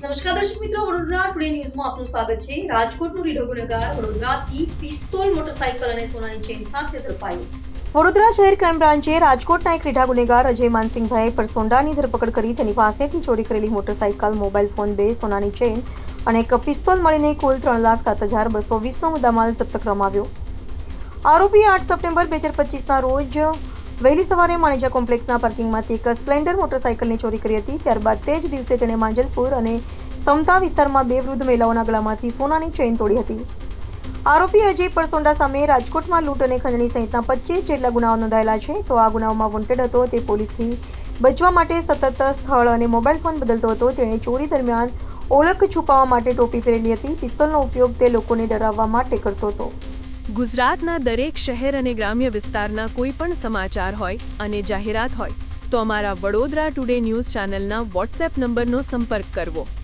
નમસ્કાર દર્શક મિત્રો, વડોદરા ટુડે ન્યૂઝમાં આપનું સ્વાગત છે। રાજકોટનું રીઢો ગુનેગાર વડોદરાથી પિસ્તોલ, મોટરસાઇકલ અને સોનાની ચેન સાથે ઝડપાયો। વડોદરા શહેર ક્રાઇમ બ્રાન્ચે રાજકોટના એક રીઢા ગુનેગાર અજય માનસિંહભાઈ પરસોંડાની ધરપકડ કરી તેની પાસેથી ચોરી કરેલી મોટરસાઇકલ, મોબાઈલ ફોન, 2 સોનાની ચેન અને એક પિસ્તોલ મળીને કુલ 3,07,220નો મુદ્દામાલ જપ્ત કરવામાં આવ્યો। આરોપીએ 8 સપ્ટેમ્બર 2025ના રોજ વહેલી સવારે માણેજા કોમ્પ્લેક્સના પાર્કિંગમાંથી એક સ્પ્લેન્ડર મોટરસાઇકલની ચોરી કરી હતી। ત્યારબાદ તે જ દિવસે તેણે માંજલપુર અને સમતા વિસ્તારમાં 2 વૃદ્ધ મહિલાઓના ગળામાંથી સોનાની ચેન તોડી હતી। આરોપી અજય પરસોંડા સામે રાજકોટમાં લૂંટ અને ખંડણી સહિતના 25 જેટલા ગુનાઓ નોંધાયેલા છે। તો આ ગુનાઓમાં વોન્ટેડ હતો। તે પોલીસથી બચવા માટે સતત સ્થળ અને મોબાઈલ ફોન બદલતો હતો। તેણે ચોરી દરમિયાન ઓળખ છુપાવવા માટે ટોપી પહેરેલી હતી। પિસ્તોલનો ઉપયોગ તે લોકોને ડરાવવા માટે કરતો હતો। ગુજરાતના દરેક શહેર અને ગ્રામ્ય વિસ્તારના કોઈ પણ સમાચાર હોય અને જાહેરાત હોય તો અમારા વડોદરા ટુડે ન્યૂઝ ચેનલના વોટ્સએપ નંબરનો સંપર્ક કરવો।